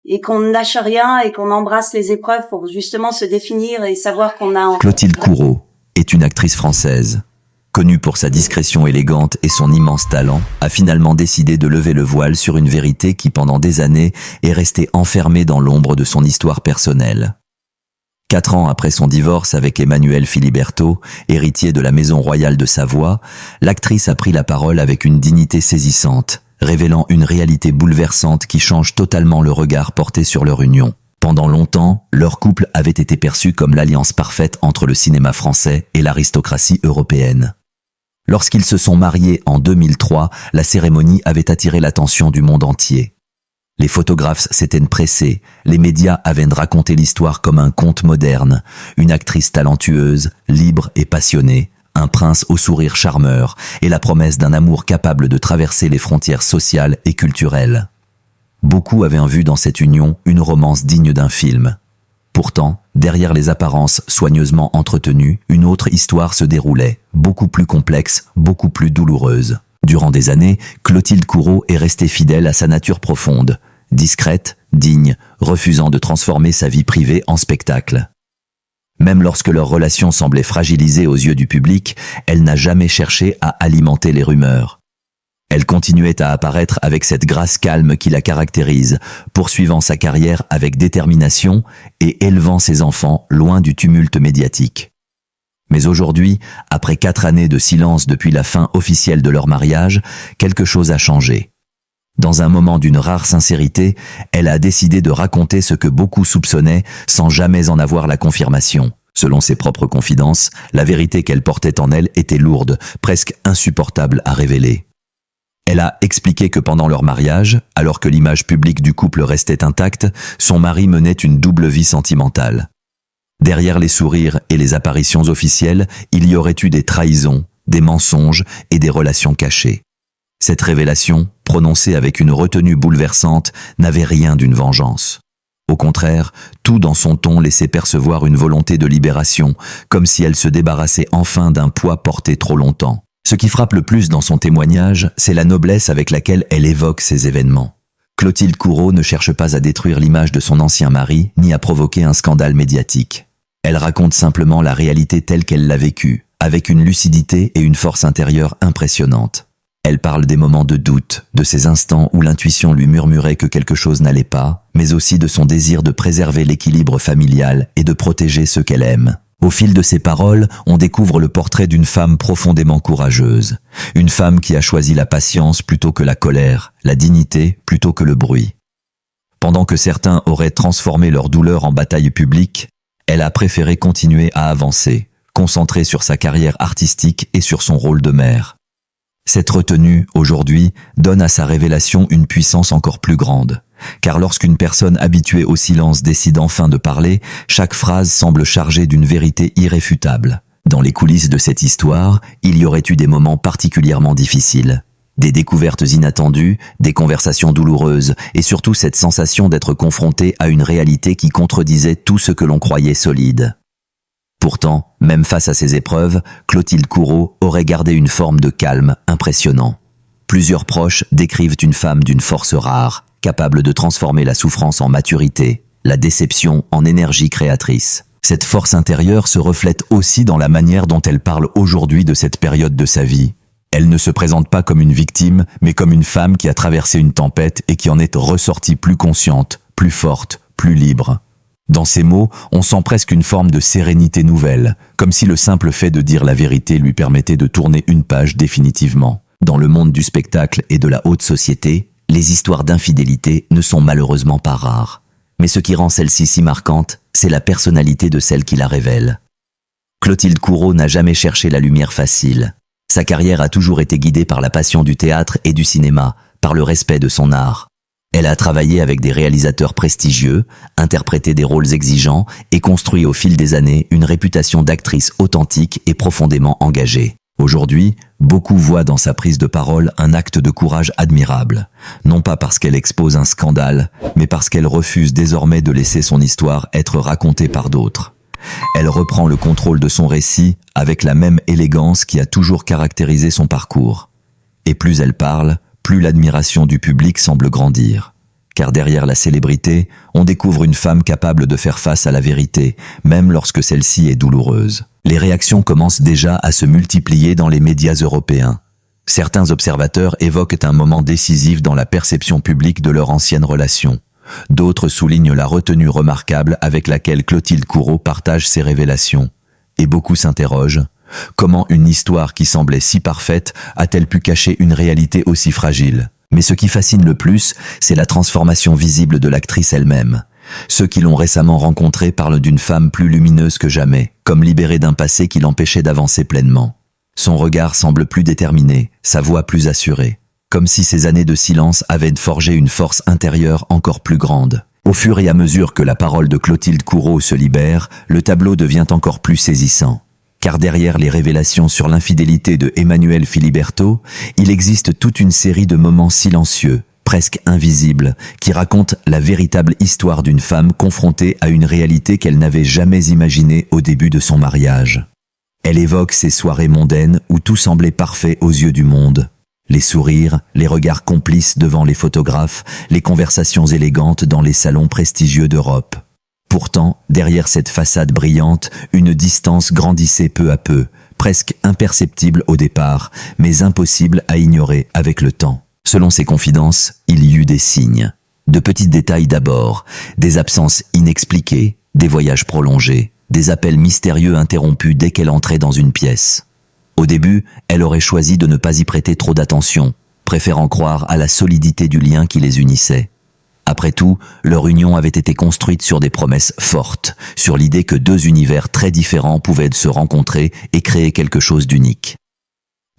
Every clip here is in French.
et qu'on ne lâche rien et qu'on embrasse les épreuves pour justement se définir et savoir qu'on a... Clotilde Courreau est une actrice française. Connue pour sa discrétion élégante et son immense talent, a finalement décidé de lever le voile sur une vérité qui pendant des années est restée enfermée dans l'ombre de son histoire personnelle. 4 ans après son divorce avec Emmanuel Filiberto, héritier de la maison royale de Savoie, l'actrice a pris la parole avec une dignité saisissante, révélant une réalité bouleversante qui change totalement le regard porté sur leur union. Pendant longtemps, leur couple avait été perçu comme l'alliance parfaite entre le cinéma français et l'aristocratie européenne. Lorsqu'ils se sont mariés en 2003, la cérémonie avait attiré l'attention du monde entier. Les photographes s'étaient pressés, les médias avaient raconté l'histoire comme un conte moderne, une actrice talentueuse, libre et passionnée, un prince au sourire charmeur et la promesse d'un amour capable de traverser les frontières sociales et culturelles. Beaucoup avaient vu dans cette union une romance digne d'un film. Pourtant, derrière les apparences soigneusement entretenues, une autre histoire se déroulait, beaucoup plus complexe, beaucoup plus douloureuse. Durant des années, Clotilde Courreau est restée fidèle à sa nature profonde, discrète, digne, refusant de transformer sa vie privée en spectacle. Même lorsque leur relation semblait fragilisée aux yeux du public, elle n'a jamais cherché à alimenter les rumeurs. Elle continuait à apparaître avec cette grâce calme qui la caractérise, poursuivant sa carrière avec détermination et élevant ses enfants loin du tumulte médiatique. Mais aujourd'hui, après 4 années de silence depuis la fin officielle de leur mariage, quelque chose a changé. Dans un moment d'une rare sincérité, elle a décidé de raconter ce que beaucoup soupçonnaient sans jamais en avoir la confirmation. Selon ses propres confidences, la vérité qu'elle portait en elle était lourde, presque insupportable à révéler. Elle a expliqué que pendant leur mariage, alors que l'image publique du couple restait intacte, son mari menait une double vie sentimentale. Derrière les sourires et les apparitions officielles, il y aurait eu des trahisons, des mensonges et des relations cachées. Cette révélation, prononcée avec une retenue bouleversante, n'avait rien d'une vengeance. Au contraire, tout dans son ton laissait percevoir une volonté de libération, comme si elle se débarrassait enfin d'un poids porté trop longtemps. Ce qui frappe le plus dans son témoignage, c'est la noblesse avec laquelle elle évoque ces événements. Clotilde Courreau ne cherche pas à détruire l'image de son ancien mari, ni à provoquer un scandale médiatique. Elle raconte simplement la réalité telle qu'elle l'a vécue, avec une lucidité et une force intérieure impressionnantes. Elle parle des moments de doute, de ces instants où l'intuition lui murmurait que quelque chose n'allait pas, mais aussi de son désir de préserver l'équilibre familial et de protéger ceux qu'elle aime. Au fil de ses paroles, on découvre le portrait d'une femme profondément courageuse. Une femme qui a choisi la patience plutôt que la colère, la dignité plutôt que le bruit. Pendant que certains auraient transformé leur douleur en bataille publique, elle a préféré continuer à avancer, concentrée sur sa carrière artistique et sur son rôle de mère. Cette retenue, aujourd'hui, donne à sa révélation une puissance encore plus grande. Car lorsqu'une personne habituée au silence décide enfin de parler, chaque phrase semble chargée d'une vérité irréfutable. Dans les coulisses de cette histoire, il y aurait eu des moments particulièrement difficiles. Des découvertes inattendues, des conversations douloureuses, et surtout cette sensation d'être confronté à une réalité qui contredisait tout ce que l'on croyait solide. Pourtant, même face à ces épreuves, Clotilde Courreau aurait gardé une forme de calme impressionnant. Plusieurs proches décrivent une femme d'une force rare, capable de transformer la souffrance en maturité, la déception en énergie créatrice. Cette force intérieure se reflète aussi dans la manière dont elle parle aujourd'hui de cette période de sa vie. Elle ne se présente pas comme une victime, mais comme une femme qui a traversé une tempête et qui en est ressortie plus consciente, plus forte, plus libre. Dans ces mots, on sent presque une forme de sérénité nouvelle, comme si le simple fait de dire la vérité lui permettait de tourner une page définitivement. Dans le monde du spectacle et de la haute société, les histoires d'infidélité ne sont malheureusement pas rares. Mais ce qui rend celle-ci si marquante, c'est la personnalité de celle qui la révèle. Clotilde Courreau n'a jamais cherché la lumière facile. Sa carrière a toujours été guidée par la passion du théâtre et du cinéma, par le respect de son art. Elle a travaillé avec des réalisateurs prestigieux, interprété des rôles exigeants et construit au fil des années une réputation d'actrice authentique et profondément engagée. Aujourd'hui, beaucoup voient dans sa prise de parole un acte de courage admirable, non pas parce qu'elle expose un scandale, mais parce qu'elle refuse désormais de laisser son histoire être racontée par d'autres. Elle reprend le contrôle de son récit avec la même élégance qui a toujours caractérisé son parcours. Et plus elle parle, plus l'admiration du public semble grandir. car derrière la célébrité, on découvre une femme capable de faire face à la vérité, même lorsque celle-ci est douloureuse. Les réactions commencent déjà à se multiplier dans les médias européens. Certains observateurs évoquent un moment décisif dans la perception publique de leur ancienne relation. D'autres soulignent la retenue remarquable avec laquelle Clotilde Courreau partage ses révélations. Et beaucoup s'interrogent. Comment une histoire qui semblait si parfaite a-t-elle pu cacher une réalité aussi fragile ? Mais ce qui fascine le plus, c'est la transformation visible de l'actrice elle-même. Ceux qui l'ont récemment rencontrée parlent d'une femme plus lumineuse que jamais, comme libérée d'un passé qui l'empêchait d'avancer pleinement. Son regard semble plus déterminé, sa voix plus assurée, comme si ces années de silence avaient forgé une force intérieure encore plus grande. Au fur et à mesure que la parole de Clotilde Courreau se libère, le tableau devient encore plus saisissant. Car derrière les révélations sur l'infidélité de Emmanuel Filiberto, il existe toute une série de moments silencieux, presque invisibles, qui racontent la véritable histoire d'une femme confrontée à une réalité qu'elle n'avait jamais imaginée au début de son mariage. Elle évoque ces soirées mondaines où tout semblait parfait aux yeux du monde. Les sourires, les regards complices devant les photographes, les conversations élégantes dans les salons prestigieux d'Europe. Pourtant, derrière cette façade brillante, une distance grandissait peu à peu, presque imperceptible au départ, mais impossible à ignorer avec le temps. Selon ses confidences, il y eut des signes. De petits détails d'abord, des absences inexpliquées, des voyages prolongés, des appels mystérieux interrompus dès qu'elle entrait dans une pièce. Au début, elle aurait choisi de ne pas y prêter trop d'attention, préférant croire à la solidité du lien qui les unissait. Après tout, leur union avait été construite sur des promesses fortes, sur l'idée que deux univers très différents pouvaient se rencontrer et créer quelque chose d'unique.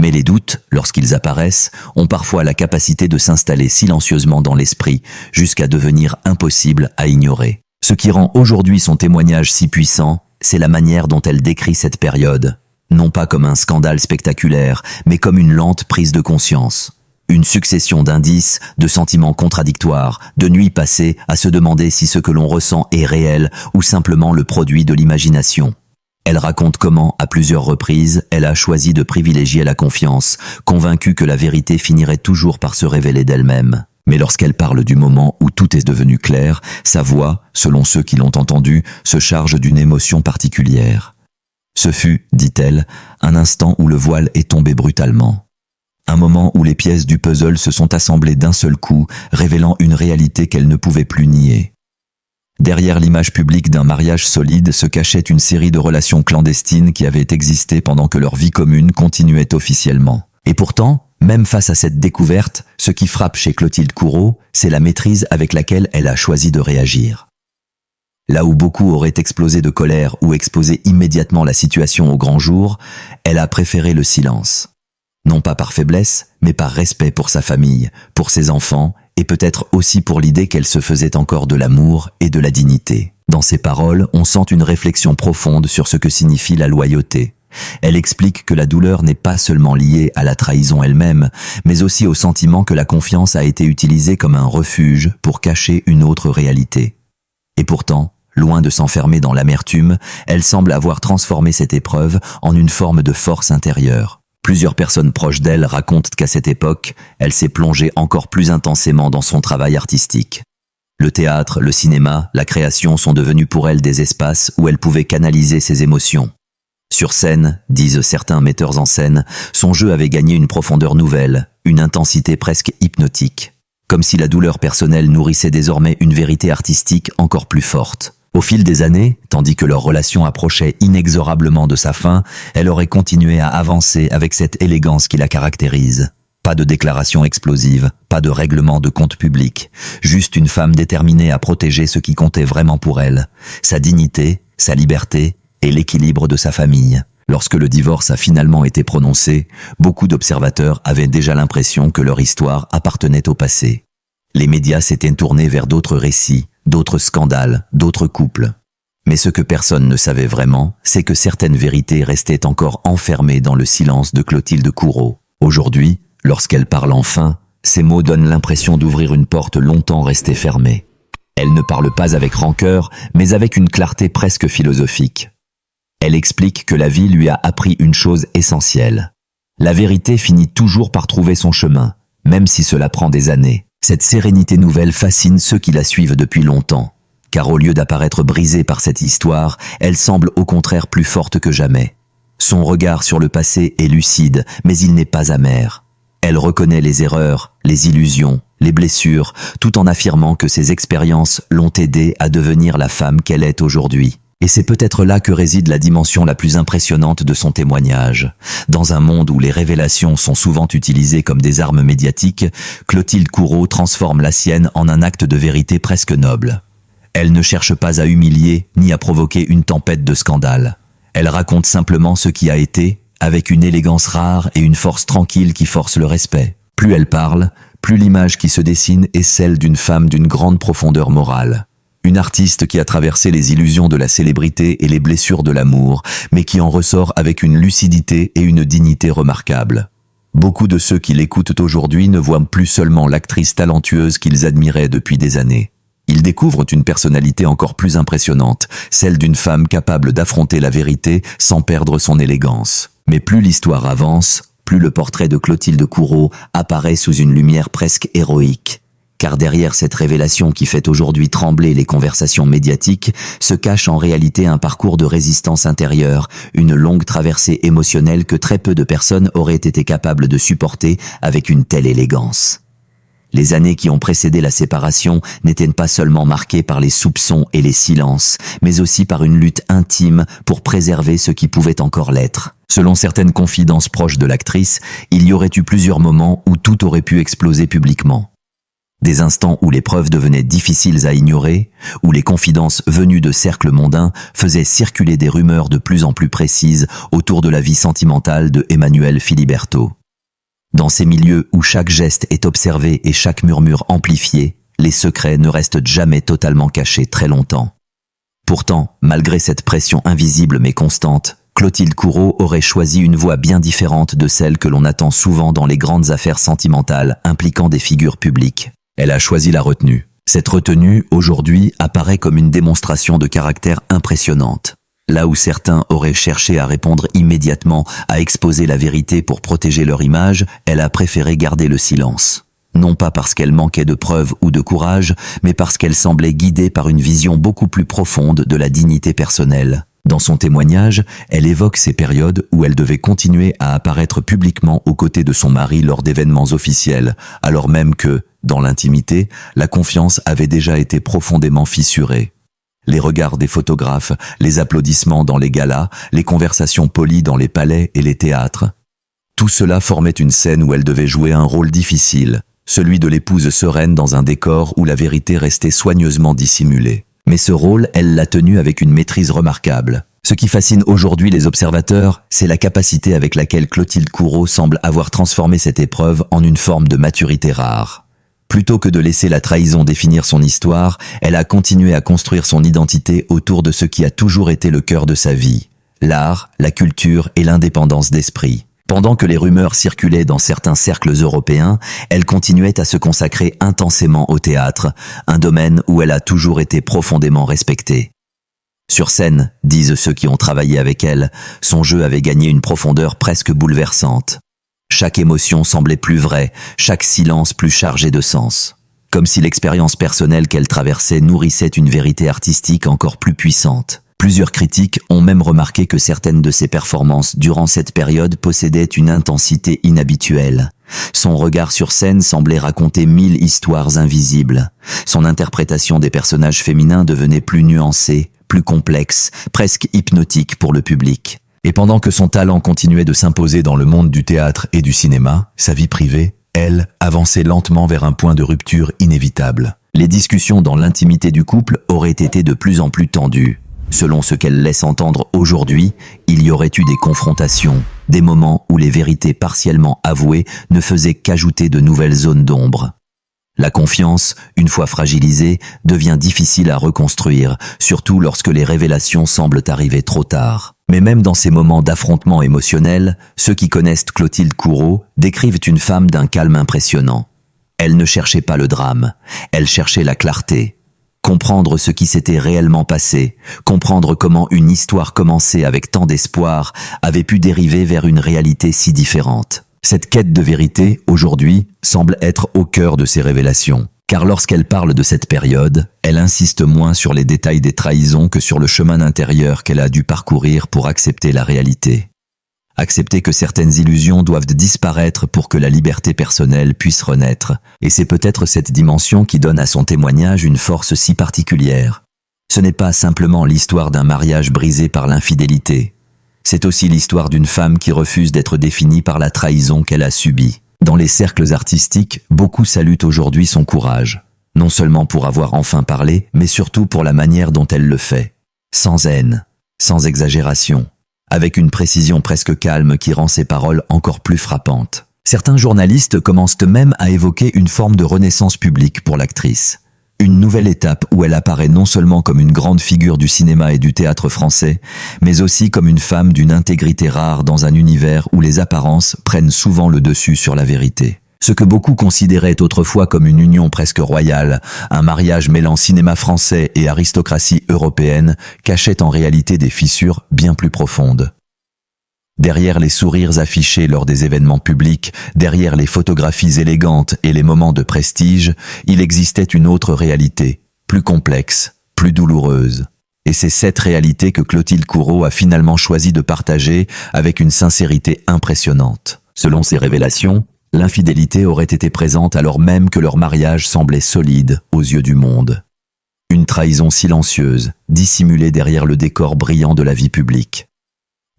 Mais les doutes, lorsqu'ils apparaissent, ont parfois la capacité de s'installer silencieusement dans l'esprit, jusqu'à devenir impossible à ignorer. Ce qui rend aujourd'hui son témoignage si puissant, c'est la manière dont elle décrit cette période. Non pas comme un scandale spectaculaire, mais comme une lente prise de conscience. Une succession d'indices, de sentiments contradictoires, de nuits passées à se demander si ce que l'on ressent est réel ou simplement le produit de l'imagination. Elle raconte comment, à plusieurs reprises, elle a choisi de privilégier la confiance, convaincue que la vérité finirait toujours par se révéler d'elle-même. Mais lorsqu'elle parle du moment où tout est devenu clair, sa voix, selon ceux qui l'ont entendue, se charge d'une émotion particulière. Ce fut, dit-elle, un instant où le voile est tombé brutalement. Un moment où les pièces du puzzle se sont assemblées d'un seul coup, révélant une réalité qu'elle ne pouvait plus nier. Derrière l'image publique d'un mariage solide se cachait une série de relations clandestines qui avaient existé pendant que leur vie commune continuait officiellement. Et pourtant, même face à cette découverte, ce qui frappe chez Clotilde Courreau, c'est la maîtrise avec laquelle elle a choisi de réagir. Là où beaucoup auraient explosé de colère ou exposé immédiatement la situation au grand jour, elle a préféré le silence. Non pas par faiblesse, mais par respect pour sa famille, pour ses enfants, et peut-être aussi pour l'idée qu'elle se faisait encore de l'amour et de la dignité. Dans ses paroles, on sent une réflexion profonde sur ce que signifie la loyauté. Elle explique que la douleur n'est pas seulement liée à la trahison elle-même, mais aussi au sentiment que la confiance a été utilisée comme un refuge pour cacher une autre réalité. Et pourtant, loin de s'enfermer dans l'amertume, elle semble avoir transformé cette épreuve en une forme de force intérieure. Plusieurs personnes proches d'elle racontent qu'à cette époque, elle s'est plongée encore plus intensément dans son travail artistique. Le théâtre, le cinéma, la création sont devenus pour elle des espaces où elle pouvait canaliser ses émotions. Sur scène, disent certains metteurs en scène, son jeu avait gagné une profondeur nouvelle, une intensité presque hypnotique. Comme si la douleur personnelle nourrissait désormais une vérité artistique encore plus forte. Au fil des années, tandis que leur relation approchait inexorablement de sa fin, elle aurait continué à avancer avec cette élégance qui la caractérise. Pas de déclaration explosive, pas de règlement de compte public, juste une femme déterminée à protéger ce qui comptait vraiment pour elle, sa dignité, sa liberté et l'équilibre de sa famille. Lorsque le divorce a finalement été prononcé, beaucoup d'observateurs avaient déjà l'impression que leur histoire appartenait au passé. Les médias s'étaient tournés vers d'autres récits, d'autres scandales, d'autres couples. Mais ce que personne ne savait vraiment, c'est que certaines vérités restaient encore enfermées dans le silence de Clotilde Courreau. Aujourd'hui, lorsqu'elle parle enfin, ces mots donnent l'impression d'ouvrir une porte longtemps restée fermée. Elle ne parle pas avec rancœur, mais avec une clarté presque philosophique. Elle explique que la vie lui a appris une chose essentielle. La vérité finit toujours par trouver son chemin, même si cela prend des années. Cette sérénité nouvelle fascine ceux qui la suivent depuis longtemps, car au lieu d'apparaître brisée par cette histoire, elle semble au contraire plus forte que jamais. Son regard sur le passé est lucide, mais il n'est pas amer. Elle reconnaît les erreurs, les illusions, les blessures, tout en affirmant que ses expériences l'ont aidée à devenir la femme qu'elle est aujourd'hui. Et c'est peut-être là que réside la dimension la plus impressionnante de son témoignage. Dans un monde où les révélations sont souvent utilisées comme des armes médiatiques, Clotilde Courreau transforme la sienne en un acte de vérité presque noble. Elle ne cherche pas à humilier ni à provoquer une tempête de scandale. Elle raconte simplement ce qui a été, avec une élégance rare et une force tranquille qui force le respect. Plus elle parle, plus l'image qui se dessine est celle d'une femme d'une grande profondeur morale. Une artiste qui a traversé les illusions de la célébrité et les blessures de l'amour, mais qui en ressort avec une lucidité et une dignité remarquables. Beaucoup de ceux qui l'écoutent aujourd'hui ne voient plus seulement l'actrice talentueuse qu'ils admiraient depuis des années. Ils découvrent une personnalité encore plus impressionnante, celle d'une femme capable d'affronter la vérité sans perdre son élégance. Mais plus l'histoire avance, plus le portrait de Clotilde Courreau apparaît sous une lumière presque héroïque. Car derrière cette révélation qui fait aujourd'hui trembler les conversations médiatiques, se cache en réalité un parcours de résistance intérieure, une longue traversée émotionnelle que très peu de personnes auraient été capables de supporter avec une telle élégance. Les années qui ont précédé la séparation n'étaient pas seulement marquées par les soupçons et les silences, mais aussi par une lutte intime pour préserver ce qui pouvait encore l'être. Selon certaines confidences proches de l'actrice, il y aurait eu plusieurs moments où tout aurait pu exploser publiquement. Des instants où les preuves devenaient difficiles à ignorer, où les confidences venues de cercles mondains faisaient circuler des rumeurs de plus en plus précises autour de la vie sentimentale de Emmanuel Filiberto. Dans ces milieux où chaque geste est observé et chaque murmure amplifié, les secrets ne restent jamais totalement cachés très longtemps. Pourtant, malgré cette pression invisible mais constante, Clotilde Courreau aurait choisi une voie bien différente de celle que l'on attend souvent dans les grandes affaires sentimentales impliquant des figures publiques. Elle a choisi la retenue. Cette retenue, aujourd'hui, apparaît comme une démonstration de caractère impressionnante. Là où certains auraient cherché à répondre immédiatement, à exposer la vérité pour protéger leur image, elle a préféré garder le silence. Non pas parce qu'elle manquait de preuves ou de courage, mais parce qu'elle semblait guidée par une vision beaucoup plus profonde de la dignité personnelle. Dans son témoignage, elle évoque ces périodes où elle devait continuer à apparaître publiquement aux côtés de son mari lors d'événements officiels, alors même que, dans l'intimité, la confiance avait déjà été profondément fissurée. Les regards des photographes, les applaudissements dans les galas, les conversations polies dans les palais et les théâtres. Tout cela formait une scène où elle devait jouer un rôle difficile, celui de l'épouse sereine dans un décor où la vérité restait soigneusement dissimulée. Mais ce rôle, elle l'a tenu avec une maîtrise remarquable. Ce qui fascine aujourd'hui les observateurs, c'est la capacité avec laquelle Clotilde Courreau semble avoir transformé cette épreuve en une forme de maturité rare. Plutôt que de laisser la trahison définir son histoire, elle a continué à construire son identité autour de ce qui a toujours été le cœur de sa vie, l'art, la culture et l'indépendance d'esprit. Pendant que les rumeurs circulaient dans certains cercles européens, elle continuait à se consacrer intensément au théâtre, un domaine où elle a toujours été profondément respectée. Sur scène, disent ceux qui ont travaillé avec elle, son jeu avait gagné une profondeur presque bouleversante. Chaque émotion semblait plus vraie, chaque silence plus chargé de sens. Comme si l'expérience personnelle qu'elle traversait nourrissait une vérité artistique encore plus puissante. Plusieurs critiques ont même remarqué que certaines de ses performances durant cette période possédaient une intensité inhabituelle. Son regard sur scène semblait raconter 1000 histoires invisibles. Son interprétation des personnages féminins devenait plus nuancée, plus complexe, presque hypnotique pour le public. Et pendant que son talent continuait de s'imposer dans le monde du théâtre et du cinéma, sa vie privée, elle, avançait lentement vers un point de rupture inévitable. Les discussions dans l'intimité du couple auraient été de plus en plus tendues. Selon ce qu'elle laisse entendre aujourd'hui, il y aurait eu des confrontations, des moments où les vérités partiellement avouées ne faisaient qu'ajouter de nouvelles zones d'ombre. La confiance, une fois fragilisée, devient difficile à reconstruire, surtout lorsque les révélations semblent arriver trop tard. Mais même dans ces moments d'affrontement émotionnel, ceux qui connaissent Clotilde Courreau décrivent une femme d'un calme impressionnant. Elle ne cherchait pas le drame, elle cherchait la clarté. Comprendre ce qui s'était réellement passé, comprendre comment une histoire commencée avec tant d'espoir avait pu dériver vers une réalité si différente. Cette quête de vérité, aujourd'hui, semble être au cœur de ses révélations. Car lorsqu'elle parle de cette période, elle insiste moins sur les détails des trahisons que sur le chemin intérieur qu'elle a dû parcourir pour accepter la réalité. Accepter que certaines illusions doivent disparaître pour que la liberté personnelle puisse renaître. Et c'est peut-être cette dimension qui donne à son témoignage une force si particulière. Ce n'est pas simplement l'histoire d'un mariage brisé par l'infidélité. C'est aussi l'histoire d'une femme qui refuse d'être définie par la trahison qu'elle a subie. Dans les cercles artistiques, beaucoup saluent aujourd'hui son courage. Non seulement pour avoir enfin parlé, mais surtout pour la manière dont elle le fait. Sans haine, sans exagération, avec une précision presque calme qui rend ses paroles encore plus frappantes. Certains journalistes commencent même à évoquer une forme de renaissance publique pour l'actrice. Une nouvelle étape où elle apparaît non seulement comme une grande figure du cinéma et du théâtre français, mais aussi comme une femme d'une intégrité rare dans un univers où les apparences prennent souvent le dessus sur la vérité. Ce que beaucoup considéraient autrefois comme une union presque royale, un mariage mêlant cinéma français et aristocratie européenne, cachait en réalité des fissures bien plus profondes. Derrière les sourires affichés lors des événements publics, derrière les photographies élégantes et les moments de prestige, il existait une autre réalité, plus complexe, plus douloureuse. Et c'est cette réalité que Clotilde Courreau a finalement choisi de partager avec une sincérité impressionnante. Selon ses révélations, l'infidélité aurait été présente alors même que leur mariage semblait solide aux yeux du monde. Une trahison silencieuse, dissimulée derrière le décor brillant de la vie publique.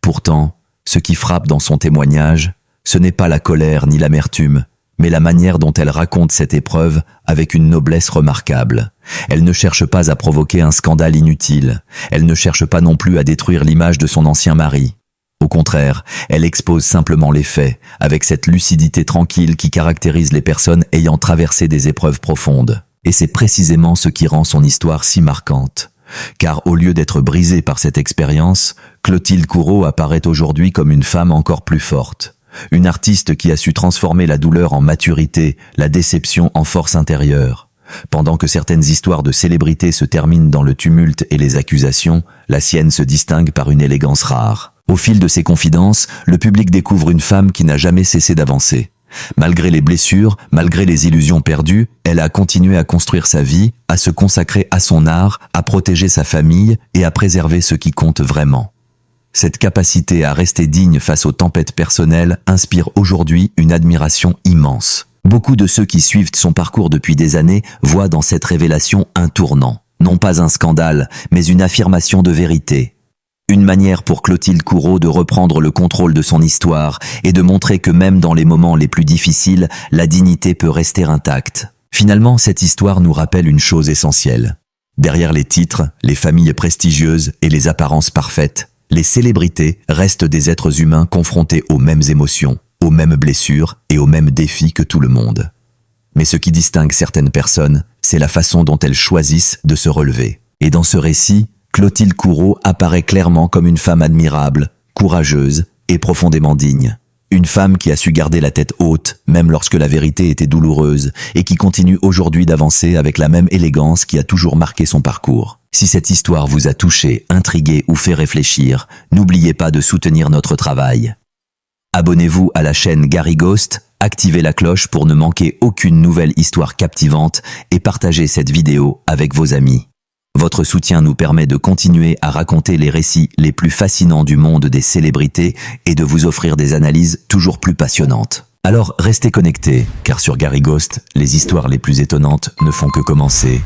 Pourtant, ce qui frappe dans son témoignage, ce n'est pas la colère ni l'amertume, mais la manière dont elle raconte cette épreuve avec une noblesse remarquable. Elle ne cherche pas à provoquer un scandale inutile, elle ne cherche pas non plus à détruire l'image de son ancien mari. Au contraire, elle expose simplement les faits, avec cette lucidité tranquille qui caractérise les personnes ayant traversé des épreuves profondes. Et c'est précisément ce qui rend son histoire si marquante. Car au lieu d'être brisée par cette expérience, Clotilde Courreau apparaît aujourd'hui comme une femme encore plus forte. Une artiste qui a su transformer la douleur en maturité, la déception en force intérieure. Pendant que certaines histoires de célébrités se terminent dans le tumulte et les accusations, la sienne se distingue par une élégance rare. Au fil de ses confidences, le public découvre une femme qui n'a jamais cessé d'avancer. Malgré les blessures, malgré les illusions perdues, elle a continué à construire sa vie, à se consacrer à son art, à protéger sa famille et à préserver ce qui compte vraiment. Cette capacité à rester digne face aux tempêtes personnelles inspire aujourd'hui une admiration immense. Beaucoup de ceux qui suivent son parcours depuis des années voient dans cette révélation un tournant. Non pas un scandale, mais une affirmation de vérité. Une manière pour Clotilde Courreau de reprendre le contrôle de son histoire et de montrer que même dans les moments les plus difficiles, la dignité peut rester intacte. Finalement, cette histoire nous rappelle une chose essentielle. Derrière les titres, les familles prestigieuses et les apparences parfaites, les célébrités restent des êtres humains confrontés aux mêmes émotions, aux mêmes blessures et aux mêmes défis que tout le monde. Mais ce qui distingue certaines personnes, c'est la façon dont elles choisissent de se relever. Et dans ce récit, Clotilde Courreau apparaît clairement comme une femme admirable, courageuse et profondément digne. Une femme qui a su garder la tête haute, même lorsque la vérité était douloureuse, et qui continue aujourd'hui d'avancer avec la même élégance qui a toujours marqué son parcours. Si cette histoire vous a touché, intrigué ou fait réfléchir, n'oubliez pas de soutenir notre travail. Abonnez-vous à la chaîne Gary Ghost, activez la cloche pour ne manquer aucune nouvelle histoire captivante et partagez cette vidéo avec vos amis. Votre soutien nous permet de continuer à raconter les récits les plus fascinants du monde des célébrités et de vous offrir des analyses toujours plus passionnantes. Alors restez connectés, car sur Gary Ghost, les histoires les plus étonnantes ne font que commencer.